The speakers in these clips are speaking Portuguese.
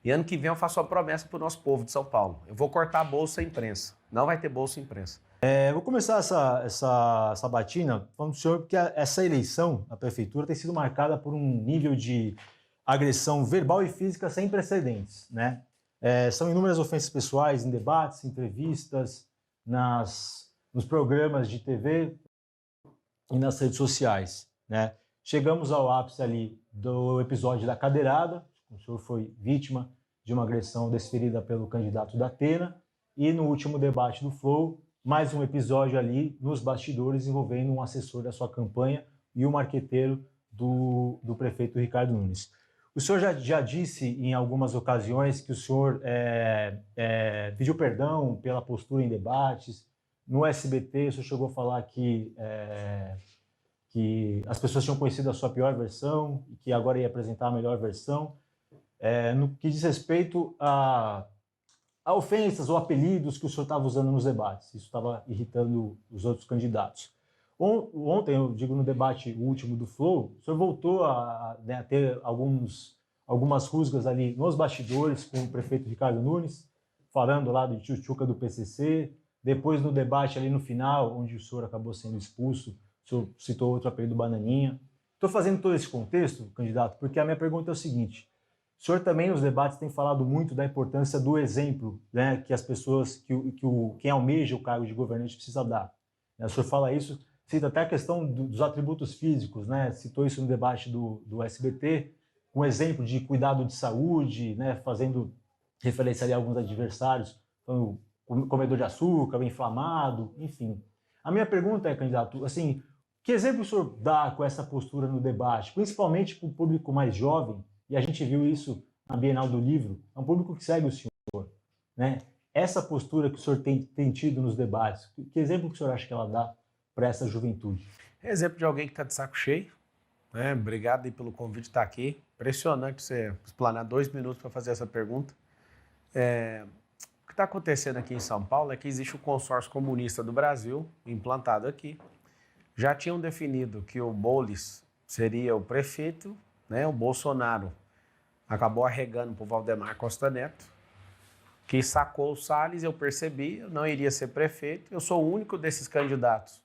E ano que vem eu faço uma promessa para o nosso povo de São Paulo. Eu vou cortar a bolsa imprensa. Não vai ter bolsa imprensa. Vou começar essa sabatina falando do senhor, porque essa eleição na prefeitura tem sido marcada por um nível de agressão verbal e física sem precedentes, né? São inúmeras ofensas pessoais em debates, entrevistas, nos programas de TV e nas redes sociais, né? Chegamos ao ápice ali do episódio da cadeirada, o senhor foi vítima de uma agressão desferida pelo candidato da Atena, e no último debate do Flow, mais um episódio ali nos bastidores envolvendo um assessor da sua campanha e o marqueteiro do prefeito Ricardo Nunes. O senhor já disse em algumas ocasiões que o senhor pediu perdão pela postura em debates. No SBT, o senhor chegou a falar que as pessoas tinham conhecido a sua pior versão e que agora ia apresentar a melhor versão. No que diz respeito a ofensas ou apelidos que o senhor estava usando nos debates. Isso estava irritando os outros candidatos. Ontem, eu digo no debate último do Flow, o senhor voltou a ter algumas rusgas ali nos bastidores com o prefeito Ricardo Nunes, falando lá de tchutchuca do PCC. Depois, no debate ali no final, onde o senhor acabou sendo expulso, o senhor citou outro apelido, Bananinha. Estou fazendo todo esse contexto, candidato, porque a minha pergunta é o seguinte: o senhor também nos debates tem falado muito da importância do exemplo, né, que as pessoas, quem almeja o cargo de governante precisa dar. O senhor fala isso, cita até a questão dos atributos físicos, né, citou isso no debate do SBT, um exemplo de cuidado de saúde, né, fazendo referência ali a alguns adversários, então, comedor de açúcar, inflamado, enfim. A minha pergunta é, candidato, assim, que exemplo o senhor dá com essa postura no debate, principalmente para o público mais jovem? E a gente viu isso na Bienal do Livro, é um público que segue o senhor, né? Essa postura que o senhor tem tido nos debates, que exemplo que o senhor acha que ela dá para essa juventude? É exemplo de alguém que está de saco cheio, né? Obrigado aí pelo convite de estar aqui. Impressionante você explanar 2 minutos para fazer essa pergunta. O que está acontecendo aqui em São Paulo é que existe o consórcio comunista do Brasil, implantado aqui. Já tinham definido que o Boulos seria o prefeito, né? O Bolsonaro acabou arregando para o Valdemar Costa Neto, que sacou o Salles. Eu percebi, eu não iria ser prefeito. Eu sou o único desses candidatos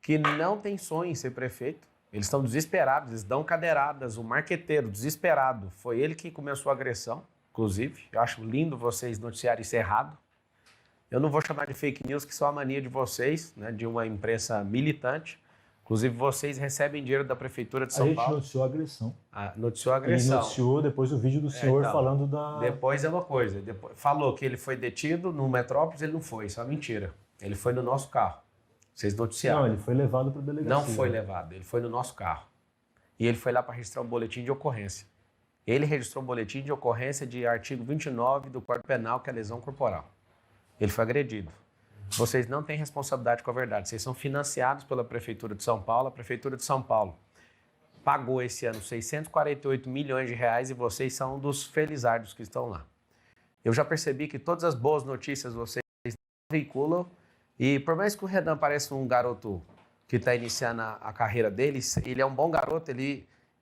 que não tem sonho em ser prefeito. Eles estão desesperados, eles dão cadeiradas. O marqueteiro, desesperado, foi ele que começou a agressão, inclusive. Eu acho lindo vocês noticiarem isso errado. Eu não vou chamar de fake news, que são a mania de vocês, né, de uma imprensa militante. Inclusive, vocês recebem dinheiro da Prefeitura de São Paulo. A gente noticiou a agressão. Noticiou a agressão. Ele noticiou depois o vídeo do senhor falando da... Depois é uma coisa. Falou que ele foi detido no Metrópolis, ele não foi. Isso é uma mentira. Ele foi no nosso carro. Vocês noticiaram. Não, ele foi levado para a delegacia. Não foi levado, ele foi no nosso carro. E ele foi lá para registrar um boletim de ocorrência. Ele registrou um boletim de ocorrência de artigo 29 do Código Penal, que é a lesão corporal. Ele foi agredido. Vocês não têm responsabilidade com a verdade. Vocês são financiados pela Prefeitura de São Paulo. A Prefeitura de São Paulo pagou esse ano 648 milhões de reais e vocês são um dos felizardos que estão lá. Eu já percebi que todas as boas notícias vocês veiculam e por mais que o Renan pareça um garoto que está iniciando a carreira dele, ele é um bom garoto,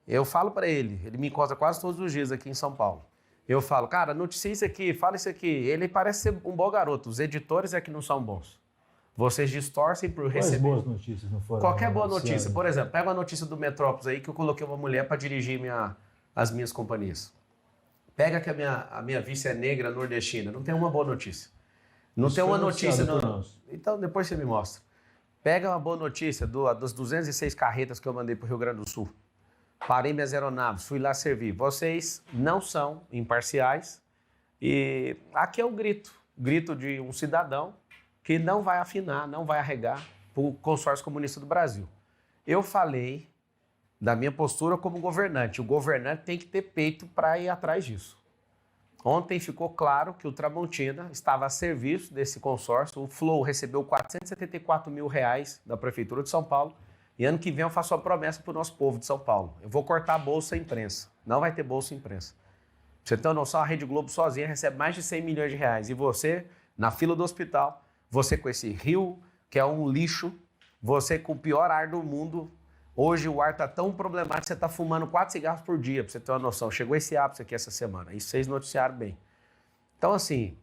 eu falo para ele me encontra quase todos os dias aqui em São Paulo. Eu falo, cara, noticia isso aqui, fala isso aqui. Ele parece ser um bom garoto. Os editores é que não são bons. Vocês distorcem por receber. Quais boas notícias não foram? Qualquer boa notícia. Por exemplo, pega uma notícia do Metrópolis aí que eu coloquei uma mulher para dirigir as minhas companhias. Pega que a minha vice é negra, nordestina. Não tem uma boa notícia. Não tem uma notícia. Então, depois você me mostra. Pega uma boa notícia das 206 carretas que eu mandei para o Rio Grande do Sul. Parei minhas aeronaves, fui lá servir. Vocês não são imparciais e aqui é o grito de um cidadão que não vai afinar, não vai arregar para o consórcio comunista do Brasil. Eu falei da minha postura como governante. O governante tem que ter peito para ir atrás disso. Ontem ficou claro que o Tramontina estava a serviço desse consórcio. O Flow recebeu 474 mil reais da Prefeitura de São Paulo. E ano que vem eu faço uma promessa para o nosso povo de São Paulo. Eu vou cortar a bolsa imprensa. Não vai ter bolsa imprensa. Pra você ter uma noção, a Rede Globo sozinha recebe mais de 100 milhões de reais. E você, na fila do hospital, você com esse rio, que é um lixo, você com o pior ar do mundo, Hoje o ar está tão problemático, você está fumando 4 cigarros por dia, para você ter uma noção. Chegou esse ápice aqui essa semana, isso vocês noticiaram bem. Então, assim,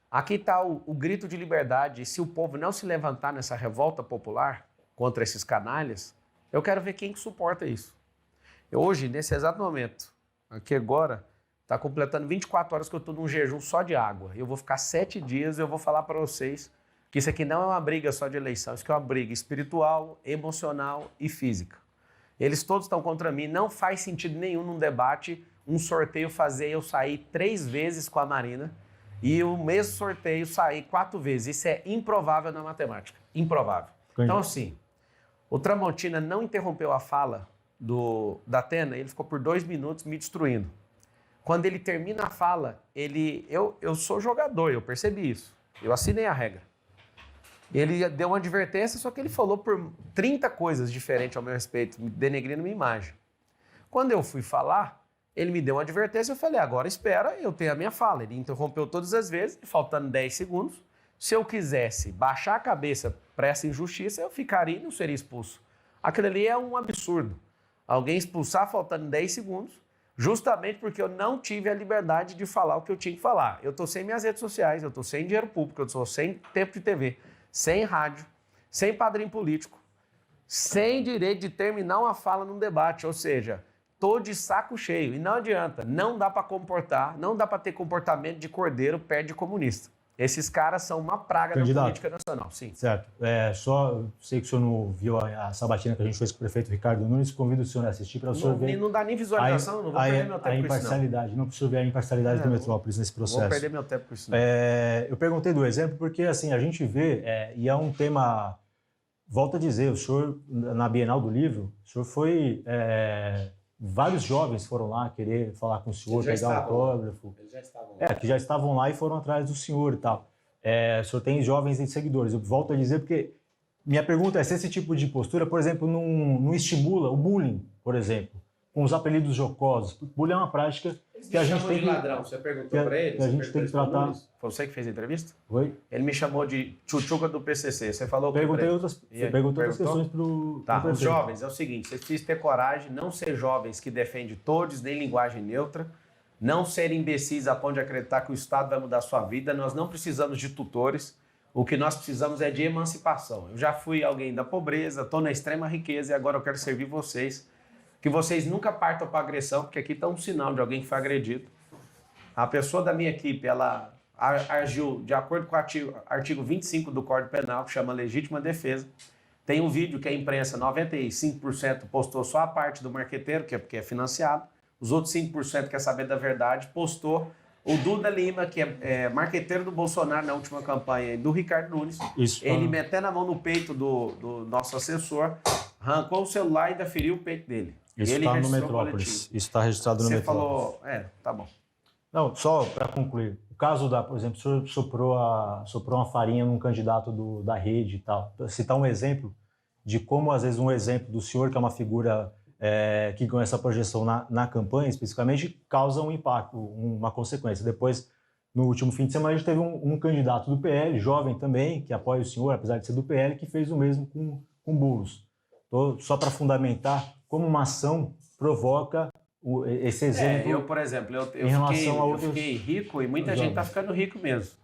aqui está o grito de liberdade, e se o povo não se levantar nessa revolta popular contra esses canalhas, eu quero ver quem que suporta isso. Hoje, nesse exato momento, aqui agora, está completando 24 horas que eu estou num jejum só de água. Eu vou ficar 7 dias e eu vou falar para vocês que isso aqui não é uma briga só de eleição, isso aqui é uma briga espiritual, emocional e física. Eles todos estão contra mim, não faz sentido nenhum num debate, um sorteio fazer eu sair 3 vezes com a Marina e o mesmo sorteio sair 4 vezes. Isso é improvável na matemática, improvável. Então assim, o Tramontina não interrompeu a fala da Atena, ele ficou por 2 minutos me destruindo. Quando ele termina a fala, eu sou jogador, eu percebi isso, eu assinei a regra. Ele deu uma advertência, só que ele falou por 30 coisas diferentes ao meu respeito, denegrindo minha imagem. Quando eu fui falar, ele me deu uma advertência, eu falei, agora espera, eu tenho a minha fala. Ele interrompeu todas as vezes, faltando 10 segundos. Se eu quisesse baixar a cabeça para essa injustiça, eu ficaria e não seria expulso. Aquilo ali é um absurdo. Alguém expulsar faltando 10 segundos, justamente porque eu não tive a liberdade de falar o que eu tinha que falar. Eu estou sem minhas redes sociais, eu estou sem dinheiro público, eu estou sem tempo de TV, sem rádio, sem padrinho político, sem direito de terminar uma fala num debate, ou seja, tô de saco cheio. E não adianta, não dá para comportar, não dá para ter comportamento de cordeiro perto de comunista. Esses caras são uma praga da política nacional, sim. Certo. Só sei que o senhor não viu a sabatina que a gente fez com o prefeito Ricardo Nunes, convido o senhor a assistir para o senhor ver. Não dá nem visualização, não vou perder meu tempo com isso, não precisa ver a imparcialidade do Metrópolis nesse processo. Não vou perder meu tempo com isso, não. Eu perguntei do exemplo porque, assim, a gente vê, e é um tema, volto a dizer, o senhor, na Bienal do Livro, o senhor foi... vários jovens foram lá querer falar com o senhor, pegar autógrafo. Eles já estavam lá. Que já estavam lá e foram atrás do senhor e tal. O senhor tem jovens e seguidores. Eu volto a dizer porque minha pergunta é se esse tipo de postura, por exemplo, não estimula o bullying, por exemplo, com os apelidos jocosos. Bullying é uma prática que a gente tem que... ladrão. Você perguntou para ele? Que a gente tem que tratar... Foi você que fez a entrevista? Oi? Ele me chamou de tchutchuca do PCC. Você falou... Você perguntou outras questões para o... Tá, os jovens, é o seguinte, vocês precisam ter coragem, não ser jovens que defendem todos, nem linguagem neutra, não serem imbecis a ponto de acreditar que o Estado vai mudar a sua vida. Nós não precisamos de tutores, o que nós precisamos é de emancipação. Eu já fui alguém da pobreza, estou na extrema riqueza e agora eu quero servir vocês. Que vocês nunca partam para agressão, porque aqui está um sinal de alguém que foi agredido. A pessoa da minha equipe, ela agiu de acordo com o artigo 25 do Código Penal, que chama legítima defesa. Tem um vídeo que a imprensa, 95% postou só a parte do marqueteiro, que é porque é financiado. Os outros 5% quer saber da verdade, postou o Duda Lima, que é marqueteiro do Bolsonaro na última campanha, do Ricardo Nunes. Ele metendo a mão no peito do nosso assessor, arrancou o celular e ainda feriu o peito dele. Isso está no Metrópolis. Isso está registrado no Metrópolis. Você falou... tá bom. Não, só para concluir. O caso por exemplo, o senhor soprou uma farinha num candidato da rede e tal. Pra citar um exemplo de como, às vezes, um exemplo do senhor, que é uma figura que com essa projeção na campanha, especificamente, causa um impacto, uma consequência. Depois, no último fim de semana, a gente teve um candidato do PL, jovem também, que apoia o senhor, apesar de ser do PL, que fez o mesmo com Boulos. Só para fundamentar como uma ação provoca esse exemplo. Eu, por exemplo, eu fiquei rico e muita gente está ficando rico mesmo.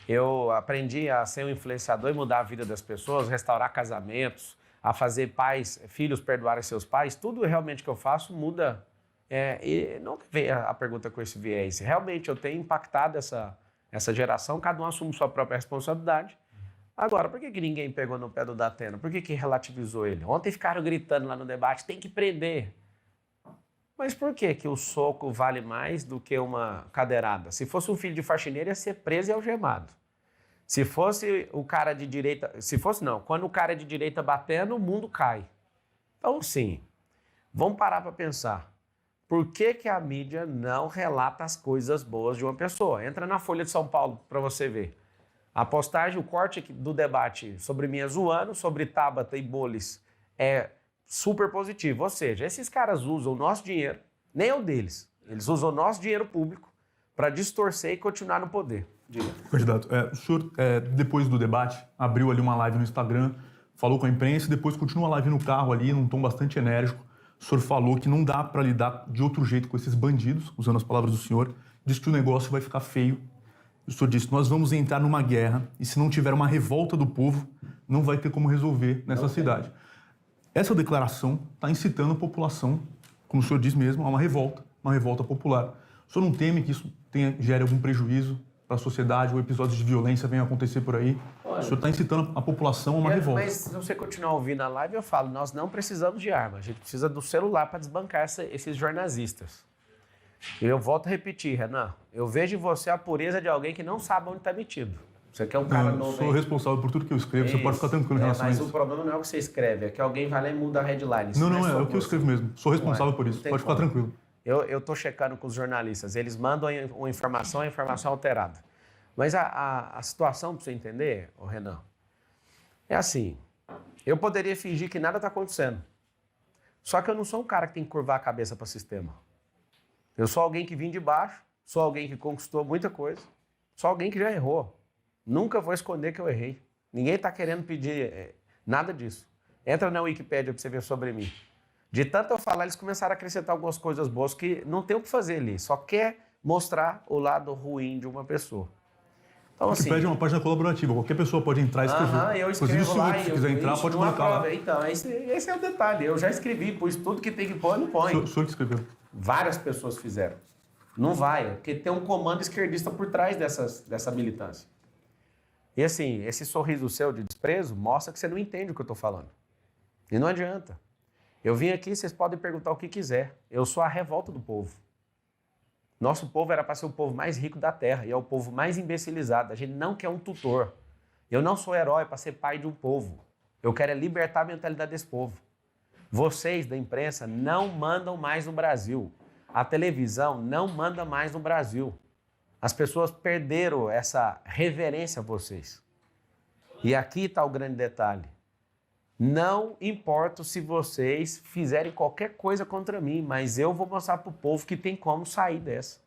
Eu aprendi a ser um influenciador e mudar a vida das pessoas, restaurar casamentos, a fazer filhos perdoarem seus pais. Tudo realmente que eu faço muda. E não veio a pergunta com esse viés. Realmente eu tenho impactado essa geração, cada um assume sua própria responsabilidade. Agora, por que ninguém pegou no pé do Datena? Por que relativizou ele? Ontem ficaram gritando lá no debate, tem que prender. Mas por que o soco vale mais do que uma cadeirada? Se fosse um filho de faxineiro, ia ser preso e algemado. Se fosse o cara de direita... quando o cara é de direita batendo, o mundo cai. Então, sim, vamos parar para pensar. Por que a mídia não relata as coisas boas de uma pessoa? Entra na Folha de São Paulo para você ver. A postagem, o corte do debate sobre minha zoando, sobre Tabata e Bolis é super positivo. Ou seja, esses caras usam o nosso dinheiro, nem é o deles. Eles usam o nosso dinheiro público para distorcer e continuar no poder. Diga. Candidato, o senhor, depois do debate, abriu ali uma live no Instagram falou com a imprensa e depois continua a live no carro ali, num tom bastante enérgico. O senhor falou que não dá para lidar de outro jeito com esses bandidos, usando as palavras do senhor. Diz que o negócio vai ficar feio. O senhor disse, nós vamos entrar numa guerra e se não tiver uma revolta do povo, não vai ter como resolver nessa cidade. Essa declaração está incitando a população, como o senhor diz mesmo, a uma revolta popular. O senhor não teme que isso gere algum prejuízo para a sociedade ou episódios de violência venham acontecer por aí? Olha, o senhor está incitando a população a uma revolta. Mas se você continuar ouvindo a live, eu falo, nós não precisamos de arma, a gente precisa do celular para desbancar esses jornalistas. E eu volto a repetir, Renan, eu vejo em você a pureza de alguém que não sabe onde está metido. Você quer um cara novo. Eu sou responsável por tudo que eu escrevo, você pode ficar tranquilo em relação a isso. Mas o problema não é o que você escreve, é que alguém vai lá e muda a headline. Não, é o que eu escrevo mesmo. Sou responsável por isso, pode ficar tranquilo. Eu estou checando com os jornalistas, eles mandam uma informação, a informação alterada. Mas a situação, para você entender, Renan, é assim, eu poderia fingir que nada está acontecendo. Só que eu não sou um cara que tem que curvar a cabeça para o sistema. Eu sou alguém que vim de baixo, sou alguém que conquistou muita coisa, sou alguém que já errou. Nunca vou esconder que eu errei. Ninguém está querendo pedir nada disso. Entra na Wikipédia para você ver sobre mim. De tanto eu falar, eles começaram a acrescentar algumas coisas boas que não tem o que fazer ali. Só quer mostrar o lado ruim de uma pessoa. Então, assim, Wikipédia é uma página colaborativa. Qualquer pessoa pode entrar e escrever. Eu escrevo. Inclusive, lá, se quiser entrar, pode colocar lá. Então, esse é o detalhe. Eu já escrevi, pois tudo que tem que pôr, não põe. O senhor que escreveu. Várias pessoas fizeram. Não vai, porque tem um comando esquerdista por trás dessa militância. E assim, esse sorriso seu de desprezo mostra que você não entende o que eu estou falando. E não adianta. Eu vim aqui, vocês podem perguntar o que quiser. Eu sou a revolta do povo. Nosso povo era para ser o povo mais rico da terra e é o povo mais imbecilizado. A gente não quer um tutor. Eu não sou herói para ser pai de um povo. Eu quero é libertar a mentalidade desse povo. Vocês da imprensa não mandam mais no Brasil. A televisão não manda mais no Brasil. As pessoas perderam essa reverência a vocês. E aqui está o grande detalhe. Não importa se vocês fizerem qualquer coisa contra mim, mas eu vou mostrar para o povo que tem como sair dessa.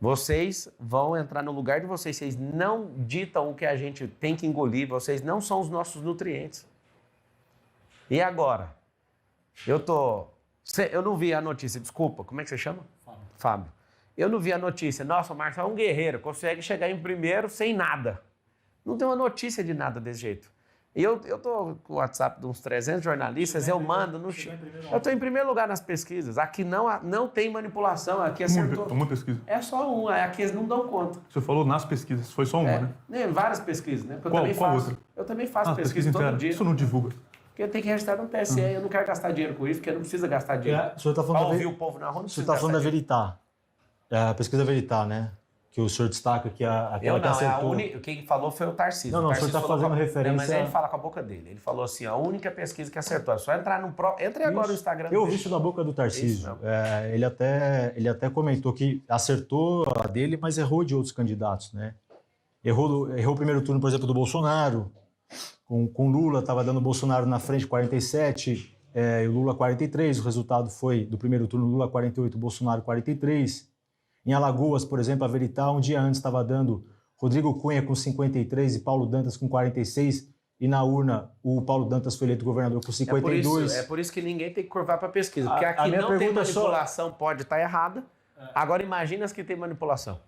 Vocês vão entrar no lugar de vocês. Vocês não ditam o que a gente tem que engolir. Vocês não são os nossos nutrientes. E agora? Eu não vi a notícia, desculpa, como é que você chama? Fábio. Eu não vi a notícia. Nossa, o Marcelo é um guerreiro, consegue chegar em primeiro sem nada. Não tem uma notícia de nada desse jeito. E eu tô com o WhatsApp de uns 300 jornalistas, eu mando no... Eu estou em primeiro lugar nas pesquisas. Aqui não tem manipulação, aqui acertou. Uma pesquisa. É só uma, aqui eles não dão conta. Você falou nas pesquisas, foi só uma, né? Várias pesquisas, né? Qual outra? Eu também faço pesquisa todo dia. Isso não divulga. Porque eu tenho que registrar no TSE, eu não quero gastar dinheiro com isso, porque não precisa gastar dinheiro. O senhor está falando ouvir o povo na rua, não precisa. O senhor está falando da Veritar. A pesquisa Veritar, né? Que o senhor destaca que aquela que acertou. Quem falou foi o Tarcísio. Não, o senhor está fazendo referência... Mas ele fala com a boca dele. Ele falou assim, a única pesquisa que acertou. É só entrar no... Entre agora no Instagram. Eu ouvi isso da boca do Tarcísio. Ele até comentou que acertou a dele, mas errou de outros candidatos, né? Errou o primeiro turno, por exemplo, do Bolsonaro. Com Lula, estava dando o Bolsonaro na frente, 47, e o Lula 43. O resultado foi, do primeiro turno, Lula 48, Bolsonaro 43. Em Alagoas, por exemplo, a Veritar, um dia antes, estava dando Rodrigo Cunha com 53 e Paulo Dantas com 46. E na urna, o Paulo Dantas foi eleito governador com 52. É por isso que ninguém tem que curvar para pesquisa. Porque aqui não tem manipulação, pode estar errada. Agora imagina as que tem manipulação.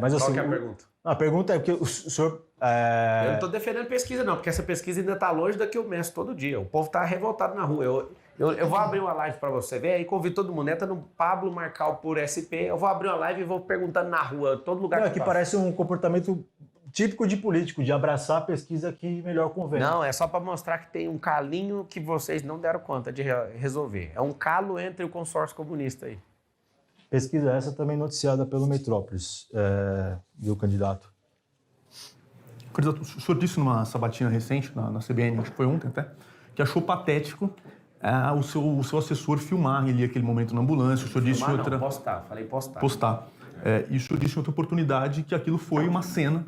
Mas assim, qual que é a pergunta? A pergunta é porque o senhor... Eu não estou defendendo pesquisa, não, porque essa pesquisa ainda está longe da que eu meço todo dia. O povo está revoltado na rua. Eu vou abrir uma live para você ver, aí convido todo mundo, entra no Pablo Marcal por SP, eu vou abrir uma live e vou perguntando na rua, todo lugar que parece um comportamento típico de político, de abraçar a pesquisa que melhor convém. Não, é só para mostrar que tem um calinho que vocês não deram conta de resolver. É um calo entre o consórcio comunista aí. Pesquisa essa também noticiada pelo Metrópolis, do candidato. Candidato, o senhor disse numa sabatina recente, na CBN, acho que foi ontem até, que achou patético o seu assessor filmar ali aquele momento na ambulância. O senhor disse filmar, outra... Não, postar, falei postar. Postar. E o senhor disse em outra oportunidade que aquilo foi uma cena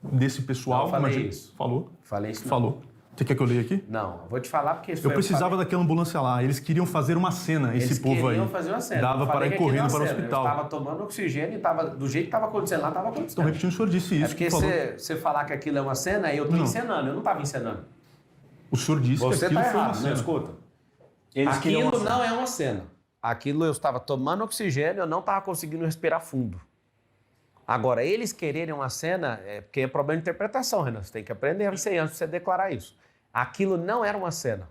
desse pessoal. Não, falei isso. Falou? Falei isso. Falou. Você quer que eu leia aqui? Não, vou te falar porque... Eu precisava daquela ambulância lá. Eles queriam fazer uma cena, esse povo aí. Eles queriam fazer uma cena. Dava para ir correndo para o hospital. Eu estava tomando oxigênio e do jeito que estava acontecendo lá, estava acontecendo. Então, repetindo, o senhor disse isso. É porque você falar que aquilo é uma cena, eu estou encenando. Eu não estava encenando. O senhor disse que Você aquilo está foi uma errado, não cena. escuta. Eles queriam Aquilo uma não é uma cena. Aquilo eu estava tomando oxigênio, eu não estava conseguindo respirar fundo. Agora, eles quererem uma cena, é porque é problema de interpretação, Renan. Você tem que aprender isso aí antes de você declarar isso. Aquilo não era uma cena.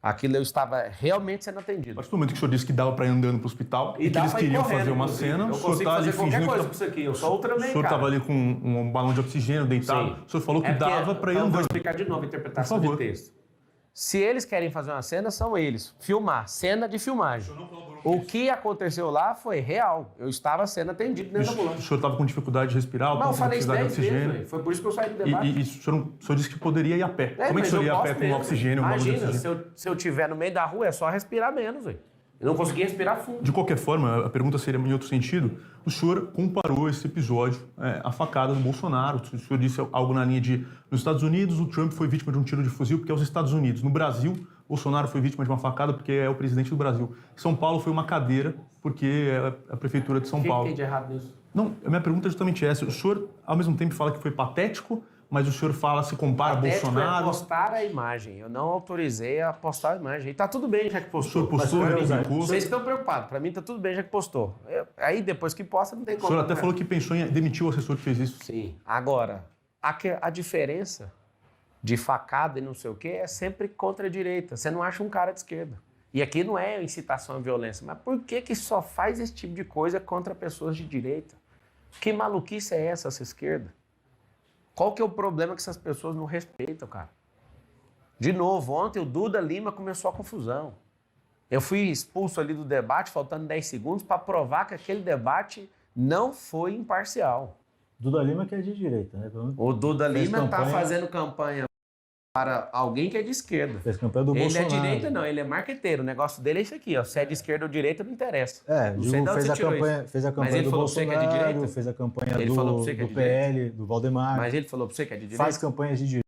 Aquilo eu estava realmente sendo A atendido. partir do momento que o senhor disse que dava para ir andando para o hospital e que dá eles pra ir queriam correndo, fazer uma inclusive. cena, Eu o senhor consigo está ali fazer qualquer fingindo coisa que com isso aqui. Eu sou Ultraman, o senhor cara. estava ali com um balão de oxigênio deitado. Sim. O senhor falou que É porque- dava para ir então eu vou andando. explicar de novo a interpretação Por de favor. texto. Se eles querem fazer uma cena, são eles. Filmar, cena de filmagem. O que aconteceu lá foi real. Eu estava sendo atendido dentro da O ambulância. senhor estava com dificuldade de respirar, Mas eu com falei isso necessidade de 10 vezes, oxigênio. velho. Foi por isso que eu saí do E, debate. e o senhor disse que poderia ir a pé. Como é que o mas senhor eu ia a posso pé com mesmo, oxigênio, balão de Imagina, oxigênio? se eu estiver no meio da rua, é só respirar menos, velho. Eu não consegui respirar fundo. De qualquer forma, a pergunta seria em outro sentido. O senhor comparou esse episódio à facada do Bolsonaro. O senhor disse algo na linha de: nos Estados Unidos, o Trump foi vítima de um tiro de fuzil porque é os Estados Unidos. No Brasil, Bolsonaro foi vítima de uma facada porque é o presidente do Brasil. São Paulo foi uma cadeira porque é a prefeitura de São O que Paulo. tem de errado nisso? Não, a minha pergunta é justamente essa. O senhor, ao mesmo tempo, fala que foi patético, mas o senhor fala, se compara a Patético é Bolsonaro. postar a imagem. Eu não autorizei a postar a imagem. E tá tudo bem já que O postou. senhor postou, Mas, replicou. Vocês estão preocupados. Pra mim tá tudo bem já que postou. Aí depois que posta não tem O como. senhor até falou que pensou em demitir o assessor que fez isso. Sim. Agora, a diferença de facada e não sei o quê é sempre contra a direita. Você não acha um cara de esquerda. E aqui não é incitação à violência. Mas por que só faz esse tipo de coisa contra pessoas de direita? Que maluquice é essa esquerda? Qual que é o problema que essas pessoas não respeitam, cara? De novo, ontem o Duda Lima começou a confusão. Eu fui expulso ali do debate, faltando 10 segundos, para provar que aquele debate não foi imparcial. Duda Lima que é de direita, né? O Duda Fez Lima está campanha- fazendo campanha para alguém que é de esquerda. Fez campanha do Ele Bolsonaro. é direita, não, ele é marqueteiro. O negócio dele é isso aqui, ó. Se é de esquerda ou direita, não interessa. É, Não digo, sei de onde fez você a tirou campanha, fez a Mas campanha ele do falou pra você que é de Bolsonaro, direita? fez a campanha Ele falou pra você que é do de PL, do Valdemar. Mas ele falou para você que é de direita? Faz campanhas de direita.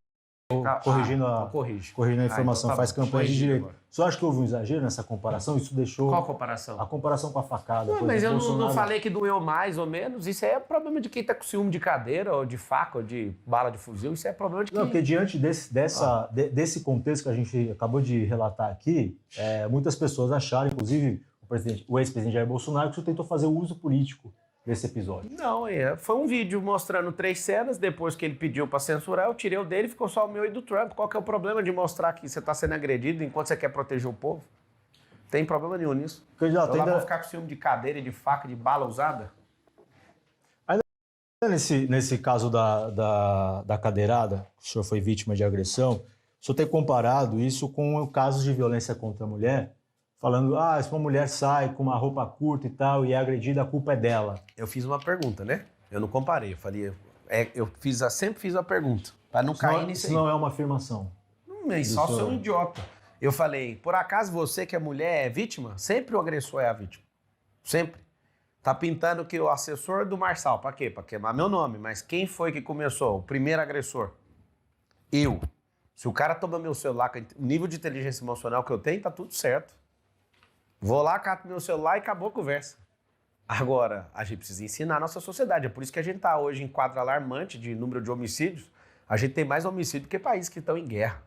Ah, Corrigindo a corrige. a informação, então tá faz bom. campanhas de Corrigido direita. agora. Você acha que houve um exagero nessa comparação? Isso deixou Qual a comparação? a comparação com a facada. Não, por mas eu exemplo, não Bolsonaro- falei que doeu mais ou menos. Isso aí é problema de quem tá com ciúme de cadeira, ou de faca, ou de bala de fuzil. Isso é problema de quem... Não, porque diante desse contexto que a gente acabou de relatar aqui, muitas pessoas acharam, inclusive o ex-presidente Jair Bolsonaro, que o senhor tentou fazer o uso político desse episódio. Não, foi um vídeo mostrando 3 cenas. Depois que ele pediu para censurar, eu tirei o dele, ficou só o meu e do Trump. Qual que é o problema de mostrar que você está sendo agredido enquanto você quer proteger o povo? Tem problema nenhum nisso. Candidato, Eu lá vou ainda, ficar com ciúme de cadeira, de faca, de bala usada? nesse caso da cadeirada, que o senhor foi vítima de agressão, o senhor tem comparado isso com casos de violência contra a mulher, falando, se uma mulher sai com uma roupa curta e tal e é agredida, a culpa é dela. Eu fiz uma pergunta, né? Eu não comparei. Eu falei, sempre fiz uma pergunta, para não cair nisso Isso aí. não é uma afirmação. Mas só Isso sou um é- idiota. Eu falei, por acaso você que é mulher é vítima? Sempre o agressor é a vítima. Sempre. Tá pintando que o assessor do Marçal, pra quê? Pra queimar meu nome. Mas quem foi que começou? O primeiro agressor? Eu. Se o cara toma meu celular, com o nível de inteligência emocional que eu tenho, tá tudo certo. Vou lá, cato meu celular e acabou a conversa. Agora, a gente precisa ensinar a nossa sociedade. É por isso que a gente tá hoje em quadro alarmante de número de homicídios. A gente tem mais homicídio do que países que estão em guerra.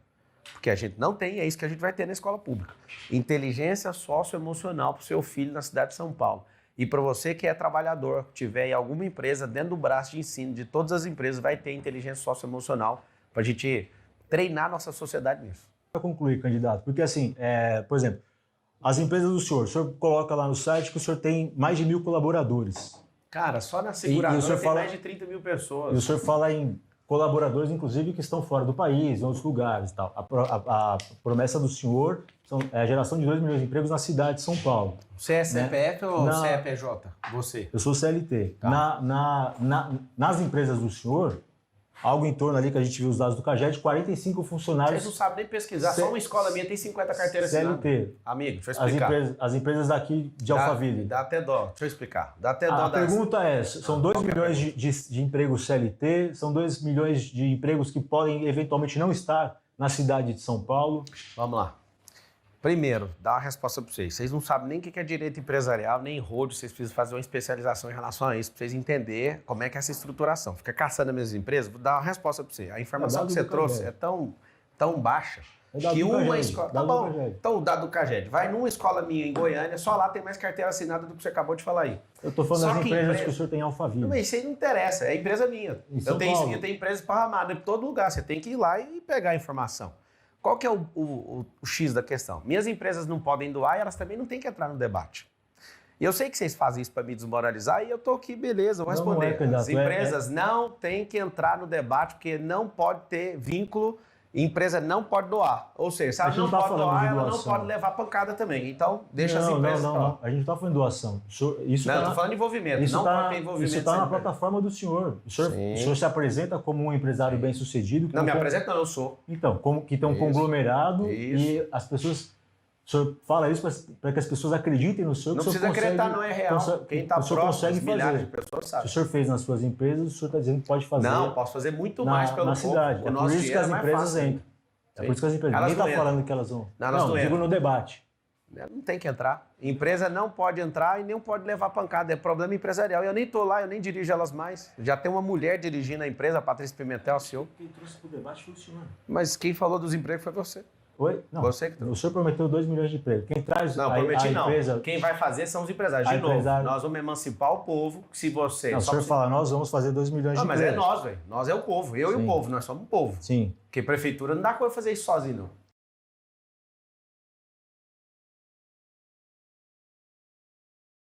Porque a gente não tem, é isso que a gente vai ter na escola pública. Inteligência socioemocional para o seu filho na cidade de São Paulo. E para você que é trabalhador, tiver em alguma empresa, dentro do braço de ensino de todas as empresas, vai ter inteligência socioemocional para a gente treinar nossa sociedade nisso. Para concluir, candidato, porque assim, por exemplo, as empresas do senhor, o senhor coloca lá no site que o senhor tem mais de 1.000 colaboradores. Cara, só na E o seguradora senhor tem fala- mais de 30 mil E o pessoas. senhor fala em colaboradores, inclusive, que estão fora do país, em outros lugares e tal. A promessa do senhor é a geração de 2 milhões de empregos na cidade de São Paulo. Você é CPF ou Na- CEPJ? Você. Eu sou CLT. Tá. Nas empresas do senhor, algo em torno ali que a gente viu os dados do CAGED, 45 Vocês não funcionários sabem nem pesquisar. Só uma escola minha tem 50 carteiras assinadas. CLT. Amigo, deixa eu explicar. As empresas daqui de Alphaville. Dá até dó. Deixa eu explicar. Dá até dó. A das- pergunta é, são 2 milhões de empregos CLT, são 2 milhões de empregos que podem eventualmente não estar na cidade de São Paulo. Vamos lá. Primeiro, dá uma resposta para vocês. Vocês não sabem nem o que é direito empresarial, nem road. Vocês precisam fazer uma especialização em relação a isso, para vocês entenderem como é que é essa estruturação. Fica caçando as mesmas empresas, vou dar uma resposta para você. A informação dado que você do trouxe Caged. é tão baixa dado que do uma Caged, escola... Tá dado do bom, Caged. então o dado do Caged. Vai numa escola minha em Goiânia, só lá tem mais carteira assinada do que você acabou de falar aí. Eu estou falando Só das que empresas que o senhor tem em Alphaville. Não, mas isso aí não interessa, é empresa minha. Em São Eu Paulo. tenho empresa esparramada em todo lugar, você tem que ir lá e pegar a informação. Qual que é o X da questão? Minhas empresas não podem doar e elas também não têm que entrar no debate. E eu sei que vocês fazem isso para me desmoralizar e eu tô aqui, beleza, vou Não, não é, responder. candidato, As empresas não têm que entrar no debate porque não pode ter vínculo, empresa não pode doar. Ou seja, se A ela gente não não tá pode falando doar, de ela não doação. pode levar pancada também. Então, deixa as Não, empresas não, pra lá. não. A gente não está falando doação. Isso Não, eu tá tô falando de envolvimento, Isso não pode ter está envolvimento. isso tá sem na empresa. plataforma do senhor. O senhor se apresenta como um empresário bem-sucedido. Não, me apresenta não, eu sou. Então, como que tem um Isso. conglomerado Isso. e as pessoas... O senhor fala isso para que as pessoas acreditem no senhor. Não que o senhor precisa acreditar, consegue- não é real. Quem está o senhor próximo, consegue milhares de fazer. pessoas Se sabem. o senhor fez nas suas empresas, o senhor está dizendo que pode fazer Não, posso fazer muito na, mais pelo na povo. cidade. O É nosso por isso que dinheiro as é mais empresas fácil. entram. É Sim. por isso que as empresas... Elas Ninguém não está entram. falando que elas vão... Não, elas não digo entram. no debate. Não tem que entrar. Empresa não pode entrar e nem pode levar pancada. É problema empresarial. Eu nem estou lá, eu nem dirijo elas mais. Já tem uma mulher dirigindo a empresa, a Patrícia Pimentel, a CEO. Quem trouxe para o debate foi o senhor. Mas quem falou dos empregos foi você. Oi? Não. Você que trouxe. O senhor prometeu 2 milhões de empregos. Quem traz Não, a prometi não. empresa... Quem vai fazer são os empresários. De A novo, empresário- nós vamos emancipar o povo. Se você... Não, o só senhor você- fala, nós vamos fazer 2 milhões Não, de mas empregos. é nós, velho. Nós é o povo. Eu e Sim. o povo. Nós somos o povo. Sim. Porque prefeitura não dá coisa fazer isso sozinho, não.